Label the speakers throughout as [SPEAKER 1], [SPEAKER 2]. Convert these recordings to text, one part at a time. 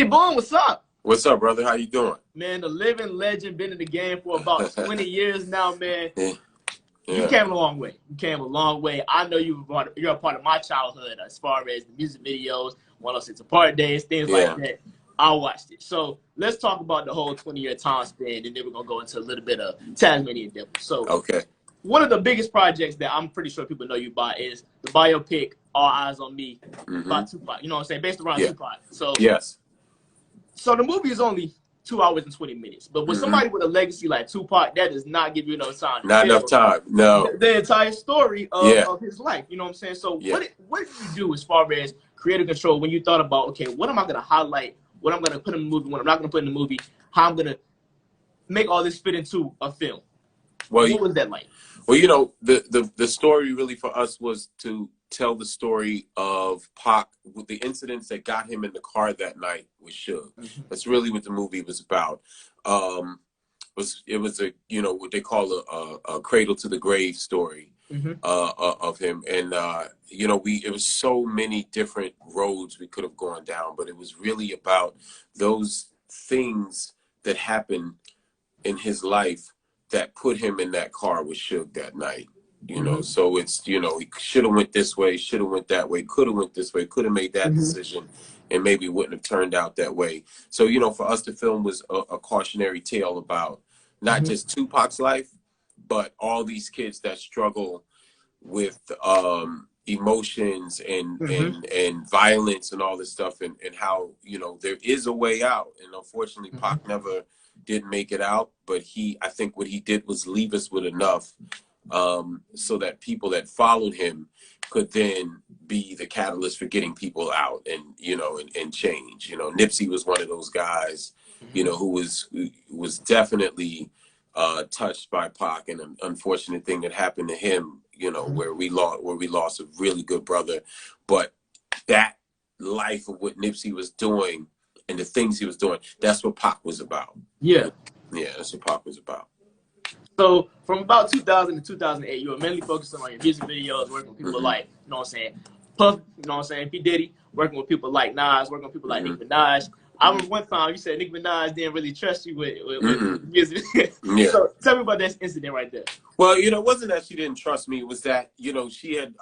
[SPEAKER 1] Pretty Boom, what's up?
[SPEAKER 2] What's up, brother? How you doing?
[SPEAKER 1] Man, the living legend, been in the game for about 20 years now, man.
[SPEAKER 2] Yeah.
[SPEAKER 1] You came a long way. You came a long way. I know you're a part of my childhood as far as the music videos, 106 Apart days, things like that. I watched it. So let's talk about the whole 20-year time span, and then we're going to go into a little bit of Tazmanian Devil. So one of the biggest projects that I'm pretty sure people know you by is the biopic All Eyes on Me by Tupac. You know what I'm saying? Based around Tupac. So So the movie is only 2 hours and 20 minutes. But with somebody with a legacy like Tupac, that does not give you enough time.
[SPEAKER 2] Not enough time, no.
[SPEAKER 1] The entire story of his life. You know what I'm saying? So what did you do as far as creative control when you thought about, okay, what am I going to highlight, what I'm going to put in the movie, what I'm not going to put in the movie, how I'm going to make all this fit into a film? Well, what was that like?
[SPEAKER 2] Well, you know, the story really for us was to tell the story of Pac, with the incidents that got him in the car that night with Suge. That's really what the movie was about. It was a, you know, what they call a cradle to the grave story of him. And, you know, it was so many different roads we could have gone down, but it was really about those things that happened in his life that put him in that car with Suge that night. You know, so it's, you know, he should have went this way, should have went that way, could have went this way, could have made that decision, and maybe wouldn't have turned out that way. So, you know, for us, the film was a cautionary tale about not just Tupac's life, but all these kids that struggle with emotions and violence and all this stuff, and how, you know, there is a way out. And unfortunately, Pac never did make it out, but I think what he did was leave us with enough so that people that followed him could then be the catalyst for getting people out and, you know, and change. You know, Nipsey was one of those guys, you know, who was definitely touched by Pac, and an unfortunate thing that happened to him, you know, where we lost a really good brother. But that life of what Nipsey was doing and the things he was doing, that's what Pac was about. Yeah, that's what Pac was about.
[SPEAKER 1] So from about 2000 to 2008, you were mainly focusing on your music videos, working with people like, you know what I'm saying, Puff, you know what I'm saying, P. Diddy, working with people like Nas, working with people like Nicki Minaj. I remember one time you said Nicki Minaj didn't really trust you with music. So tell me about that incident right there.
[SPEAKER 2] Well, you know, it wasn't that she didn't trust me. It was that, you know, she had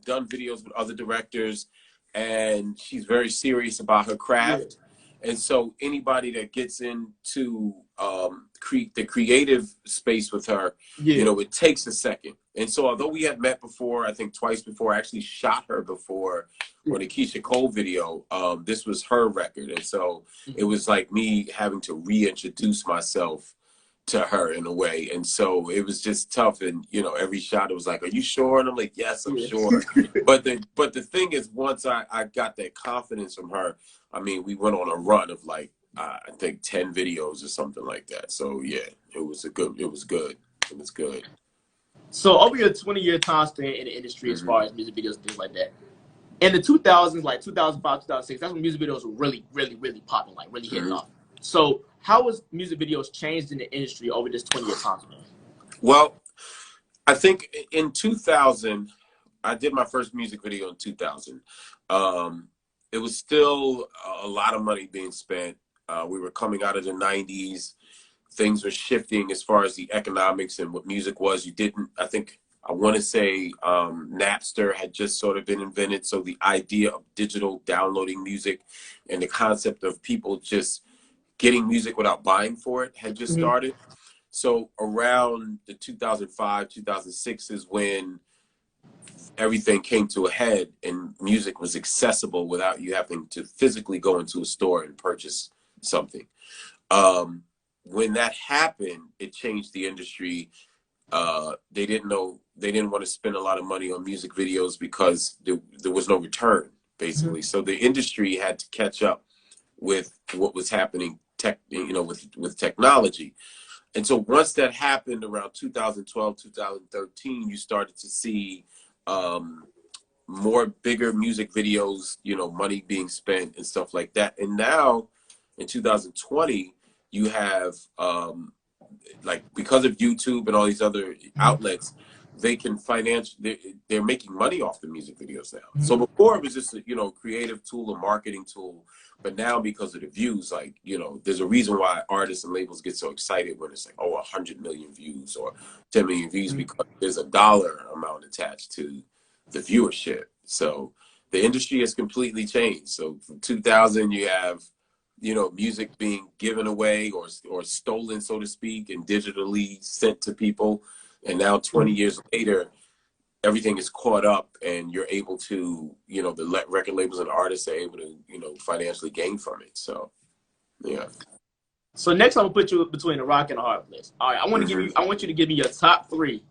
[SPEAKER 2] done videos with other directors, and she's very serious about her craft. And so anybody that gets into the creative space with her, you know, it takes a second. And so although we had met before, I think twice before, I actually shot her before for the Keisha Cole video. This was her record. And so it was like me having to reintroduce myself to her in a way. And so it was just tough. And, you know, every shot it was like, are you sure? And I'm like, yes, I'm sure. But the thing is, once I got that confidence from her, I mean, we went on a run of like, I think 10 videos or something like that. So yeah, it was good. So
[SPEAKER 1] over your 20-year time span in the industry, as far as music videos and things like that, in the 2000s, like 2005, 2006, that's when music videos were really, really, really popping, like really hitting off. So how has music videos changed in the industry over this 20-year time span?
[SPEAKER 2] Well, I think in 2000, I did my first music video in 2000. It was still a lot of money being spent. We were coming out of the 90s. Things were shifting as far as the economics and what music was. I want to say Napster had just sort of been invented. So the idea of digital downloading music and the concept of people just getting music without buying for it had just started. So around the 2005, 2006 is when everything came to a head and music was accessible without you having to physically go into a store and purchase something. When that happened, it changed the industry. They didn't want to spend a lot of money on music videos because there was no return, basically. So the industry had to catch up with what was happening, with technology. And so once that happened around 2012, 2013, you started to see more bigger music videos, you know, money being spent and stuff like that. And now in 2020, you have, like, because of YouTube and all these other outlets, they can they're making money off the music videos now. So before it was just a, you know, creative tool, a marketing tool, but now because of the views, like, you know, there's a reason why artists and labels get so excited when it's like, oh, 100 million views or 10 million views, because there's a dollar amount attached to the viewership. So the industry has completely changed. So from 2000, you have, you know, music being given away or stolen, so to speak, and digitally sent to people. And now 20 years later, everything is caught up and you're able to, you know, the record labels and artists are able to, you know, financially gain from it. So, yeah.
[SPEAKER 1] So next I'm gonna put you between a rock and a hard place. All right, I want you to give me your top 3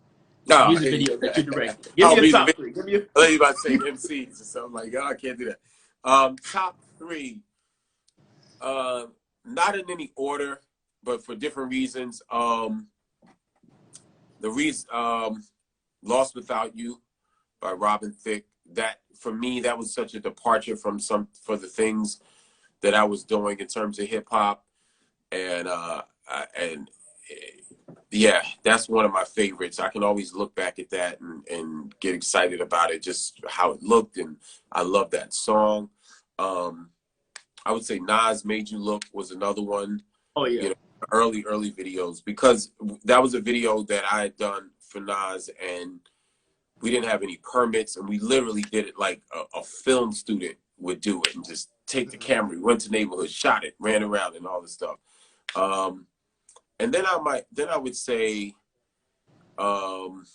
[SPEAKER 1] music videos that you directed. Give me your top 3. Give me your...
[SPEAKER 2] I thought you were about to say MCs or something like that. I can't do that. Top 3, not in any order, but for different reasons. Lost Without You by Robin Thicke. That, for me, that was such a departure from the things that I was doing in terms of hip hop. And yeah, that's one of my favorites. I can always look back at that and get excited about it, just how it looked. And I love that song. I would say Nas Made You Look was another one.
[SPEAKER 1] Oh, yeah.
[SPEAKER 2] You know, early videos, because that was a video that I had done for Nas, and we didn't have any permits, and we literally did it like a film student would do it, and just take the camera, we went to neighborhoods, shot it, ran around, and all this stuff. And then I would say Pound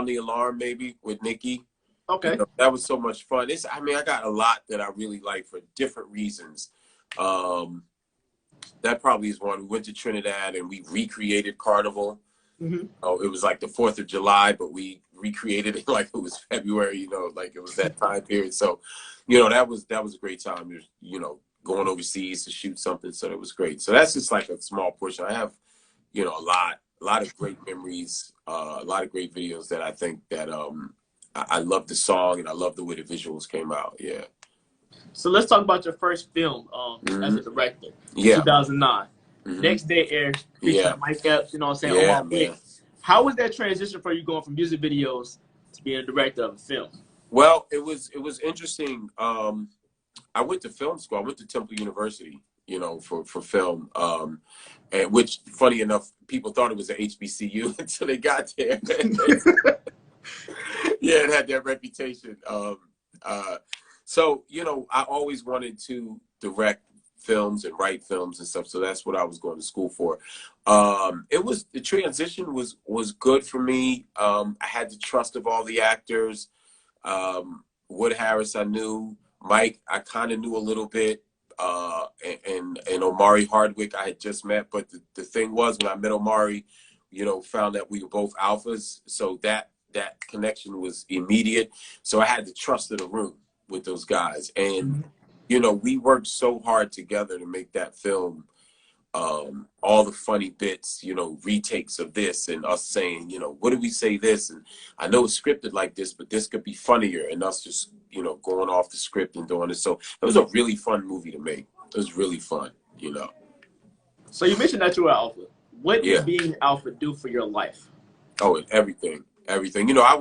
[SPEAKER 2] the Alarm, maybe, with Nicki.
[SPEAKER 1] Okay.
[SPEAKER 2] You know, that was so much fun. I mean, I got a lot that I really like for different reasons. That probably is one. We went to Trinidad and we recreated Carnival. Oh, it was like the 4th of July, but we recreated it like it was February, you know, like it was that time period. So, you know, that was a great time, you know, going overseas to shoot something. So that was great. So that's just like a small portion. I have, you know, a lot of great memories, a lot of great videos that I think that I love the song and I love the way the visuals came out. Yeah.
[SPEAKER 1] So let's talk about your first film as a director.
[SPEAKER 2] Yeah.
[SPEAKER 1] 2009. Next Day Air, featuring Mike Epps, you know what I'm saying?
[SPEAKER 2] Yeah,
[SPEAKER 1] man. How was that transition for you going from music videos to being a director of a film?
[SPEAKER 2] Well, it was interesting. I went to film school. I went to Temple University, you know, for film. And which, funny enough, people thought it was an HBCU until they got there. Yeah, it had that reputation. So, you know, I always wanted to direct films and write films and stuff. So that's what I was going to school for. The transition was good for me. I had the trust of all the actors. Wood Harris, I knew. Mike, I kind of knew a little bit. And Omari Hardwick, I had just met. But the thing was, when I met Omari, you know, found that we were both alphas. So that connection was immediate. So I had the trust of the room with those guys. And, you know, we worked so hard together to make that film. All the funny bits, you know, retakes of this and us saying, you know, what did we say this? And I know it's scripted like this, but this could be funnier, and us just, you know, going off the script and doing it. So it was a really fun movie to make. It was really fun, you know.
[SPEAKER 1] So you mentioned that you were alpha. What did being alpha do for your life?
[SPEAKER 2] Oh, everything. You know, I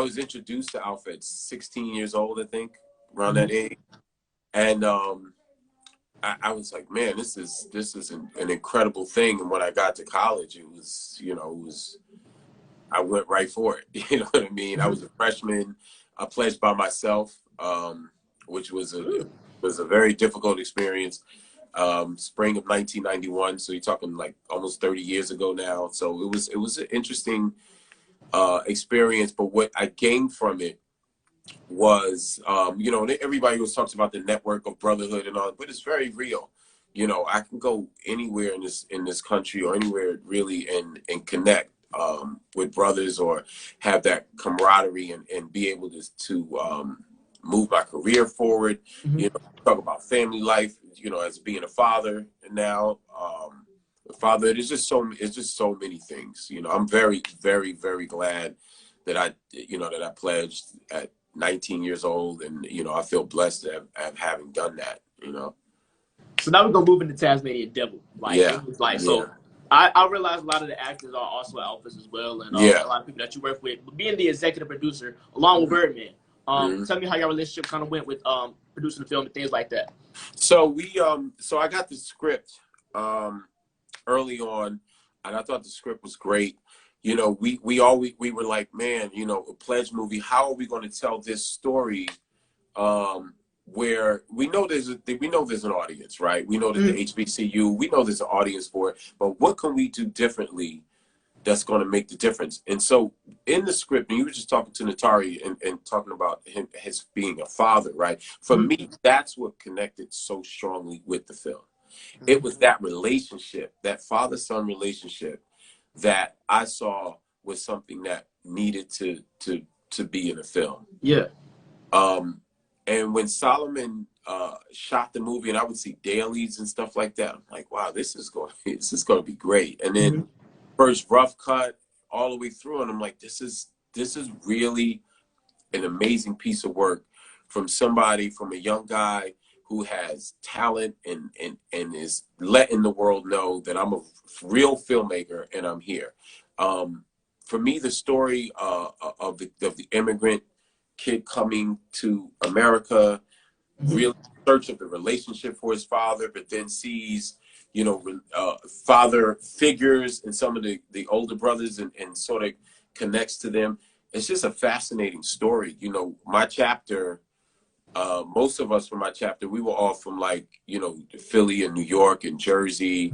[SPEAKER 2] was introduced to alpha at 16 years old, I think, around that age. And I was like, man, this is an incredible thing. And when I got to college, it was, you know, I went right for it. You know what I mean? I was a freshman. I pledged by myself, which was a very difficult experience. Spring of 1991. So you're talking like almost 30 years ago now. So it was an interesting experience. But what I gained from it was, you know, everybody always talks about the network of brotherhood and all, but it's very real. You know, I can go anywhere in this country or anywhere really and connect with brothers or have that camaraderie and be able to move my career forward. You know, talk about family life, you know, as being a father now. Father, it's just so many things. You know, I'm very, very, very glad that I pledged at 19 years old, and you know, I feel blessed to have having done that. You know.
[SPEAKER 1] So now we're gonna move into Tazmanian Devil. Like it was like so. I realize a lot of the actors are also alphas as well, and
[SPEAKER 2] Yeah.
[SPEAKER 1] a lot of people that you work with. But being the executive producer, along with Birdman, tell me how your relationship kind of went with producing the film and things like that.
[SPEAKER 2] So so I got the script early on, and I thought the script was great. You know, we were like, man, you know, a pledge movie. How are we going to tell this story? Where we know there's an audience, right? We know that the HBCU, we know there's an audience for it, but what can we do differently that's going to make the difference? And so in the script, and you were just talking to Natari and talking about his being a father, right? For me, that's what connected so strongly with the film. It was that relationship, that father-son relationship, that I saw was something that needed to be in a film.
[SPEAKER 1] Yeah.
[SPEAKER 2] And when Solomon shot the movie, and I would see dailies and stuff like that, I'm like, wow, this is going to be great. And then first rough cut all the way through, and I'm like, this is really an amazing piece of work from a young guy who has talent and is letting the world know that I'm a real filmmaker and I'm here. For me, the story of the immigrant kid coming to America, really search of the relationship for his father, but then sees, you know, father figures and some of the older brothers and sort of connects to them. It's just a fascinating story. You know, my chapter, most of us from my chapter, we were all from, like, you know, Philly and New York and Jersey,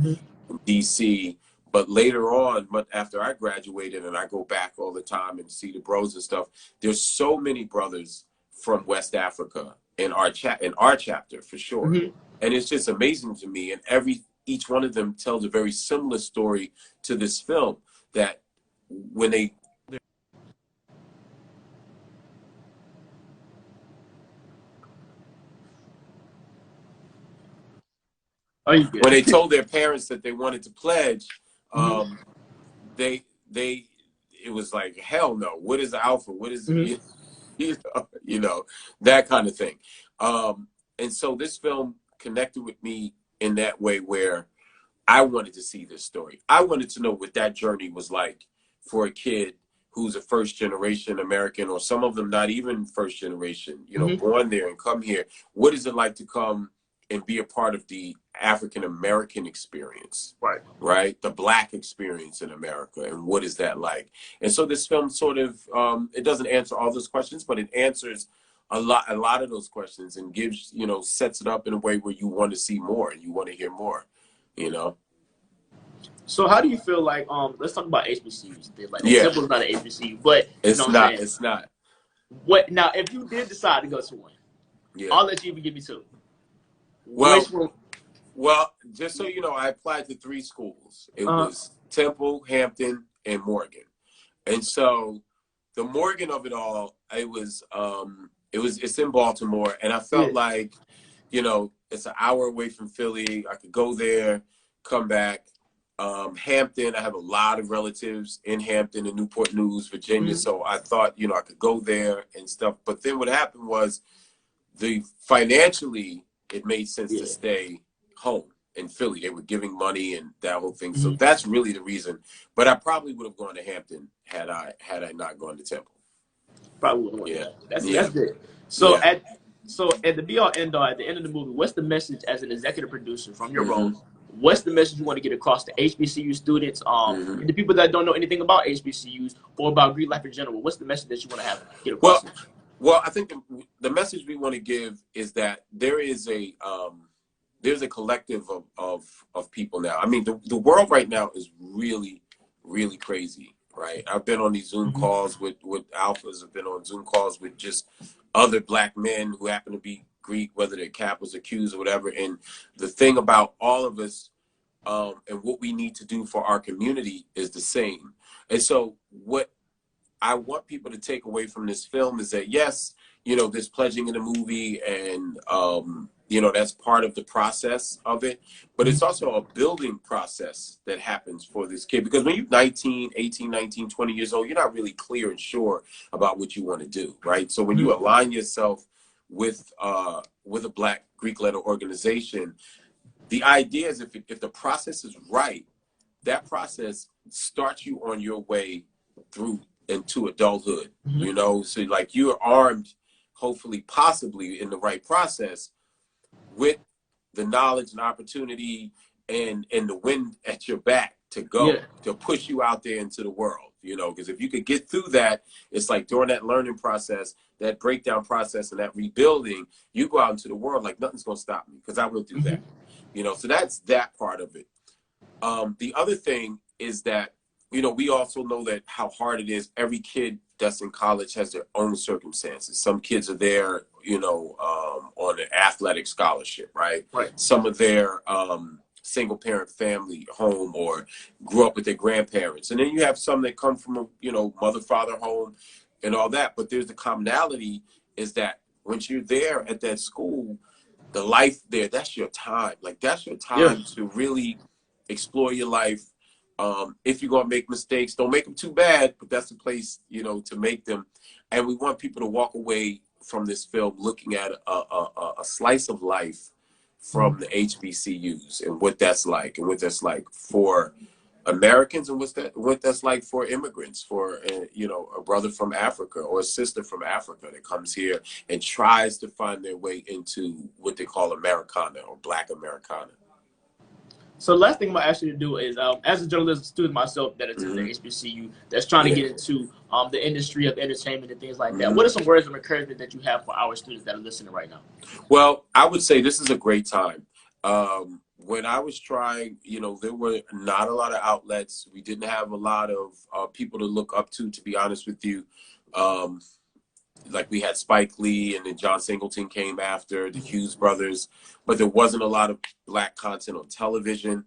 [SPEAKER 2] and DC. But later on, after I graduated and I go back all the time and see the bros and stuff, there's so many brothers from West Africa in our chapter for sure. And it's just amazing to me. And each one of them tells a very similar story to this film, that when they told their parents that they wanted to pledge, it was like, hell no, what is the alpha? What is you know, that kind of thing. And so this film connected with me in that way, where I wanted to see this story. I wanted to know what that journey was like for a kid who's a first generation American, or some of them not even first generation, you know, born there and come here. What is it like to come and be a part of the African American experience, right? The Black experience in America, and what is that like? And so this film sort of, it doesn't answer all those questions, but it answers a lot of those questions, and gives, you know, sets it up in a way where you want to see more and you want to hear more, you know?
[SPEAKER 1] So how do you feel like, let's talk about HBCUs. Like, Temple's not an HBCU, but
[SPEAKER 2] it's not. It's not.
[SPEAKER 1] What now? If you did decide to go to one, I'll let you even give me two.
[SPEAKER 2] Well, just so you know, I applied to 3 schools. It was Temple, Hampton, and Morgan. And so the Morgan of it all, it's in Baltimore, and I felt like, you know, it's an hour away from Philly. I could go there, come back. Hampton, I have a lot of relatives in Hampton and Newport News, Virginia. So I thought, you know, I could go there and stuff. But then what happened was, financially, it made sense to stay home in Philly. They were giving money and that whole thing. So that's really the reason. But I probably would have gone to Hampton had I not gone to Temple.
[SPEAKER 1] Probably would have won. That's good. So at the be all end all, at the end of the movie, what's the message as an executive producer from your role? What's the message you want to get across to HBCU students, and the people that don't know anything about HBCUs or about Greek life in general? What's the message that you want to get across?
[SPEAKER 2] Well, I think the message we want to give is that there's a collective of people now. I mean, the world right now is really, really crazy, right? I've been on these Zoom calls with alphas. I've been on Zoom calls with just other Black men who happen to be Greek, whether they're Kappas or Qs or whatever. And the thing about all of us, and what we need to do for our community is the same. And so what I want people to take away from this film is that, yes, you know, there's pledging in the movie, and, you know, that's part of the process of it. But it's also a building process that happens for this kid. Because when you're 18, 19, 20 years old, you're not really clear and sure about what you want to do, right? So when you align yourself with a Black Greek letter organization, the idea is if the process is right, that process starts you on your way through into adulthood, you know? So like you're armed, hopefully, possibly in the right process with the knowledge and opportunity and the wind at your back to go, to push you out there into the world, you know? Because if you could get through that, it's like during that learning process, that breakdown process and that rebuilding, you go out into the world like nothing's going to stop me because I will do that, you know? So that's that part of it. The other thing is that, you know, we also know that how hard it is. Every kid that's in college has their own circumstances. Some kids are there, you know, on an athletic scholarship, right? Some are there single parent family home or grew up with their grandparents. And then you have some that come from a, you know, mother, father home and all that. But there's the commonality is that once you're there at that school, the life there, that's your time. Like that's your time to really explore your life. If you're going to make mistakes, don't make them too bad, but that's the place, you know, to make them. And we want people to walk away from this film looking at a slice of life from the HBCUs and what that's like, and what that's like for Americans, and what that's like for immigrants, for you know, a brother from Africa or a sister from Africa that comes here and tries to find their way into what they call Americana or Black Americana.
[SPEAKER 1] So the last thing I'm gonna ask you to do is, as a journalism student myself that attends the HBCU, that's trying to get into the industry of entertainment and things like that, what are some words of encouragement that you have for our students that are listening right now?
[SPEAKER 2] Well, I would say this is a great time. When I was trying, you know, there were not a lot of outlets. We didn't have a lot of people to look up to be honest with you. Like we had Spike Lee, and then John Singleton came after, the Hughes brothers, but there wasn't a lot of Black content on television.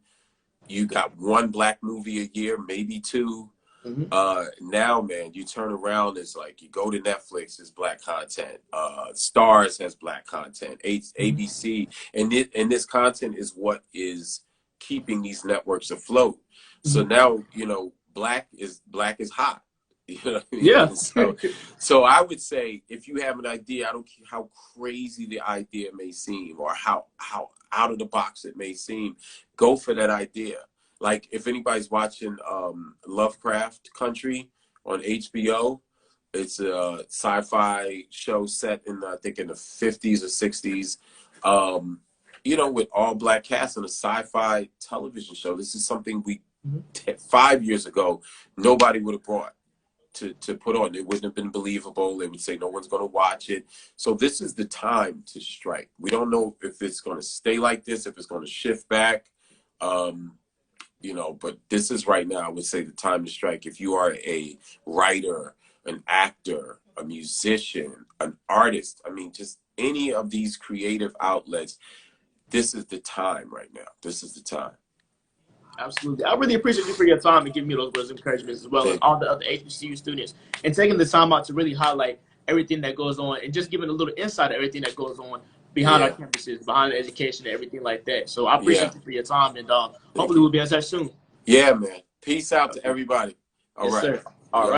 [SPEAKER 2] You got one Black movie a year, maybe two. Now, man, you turn around, it's like you go to Netflix, it's Black content. Stars has Black content. ABC, and this content is what is keeping these networks afloat. So now, you know, Black is hot. You know what I mean? So I would say, if you have an idea, I don't care how crazy the idea may seem or how out of the box it may seem, go for that idea. Like if anybody's watching Lovecraft Country on HBO, it's a sci-fi show set in I think in the 50s or 60s, you know, with all Black cast on a sci-fi television show. This is something we 5 years ago nobody would have brought to put on. It wouldn't have been believable. They would say no one's going to watch it. So this is the time to strike. We don't know if it's going to stay like this, if it's going to shift back, you know, but this is right now, I would say, the time to strike. If you are a writer, an actor, a musician, an artist, I mean, just any of these creative outlets, this is the time right now. This is the time.
[SPEAKER 1] Absolutely. I really appreciate you for your time and giving me those words of encouragement, as well as all the other HBCU students, and taking the time out to really highlight everything that goes on and just giving a little insight of everything that goes on behind our campuses, behind the education and everything like that. So I appreciate you for your time, and hopefully we'll be in touch soon.
[SPEAKER 2] Yeah, man. Peace out to everybody. All right.
[SPEAKER 1] Sir. All right.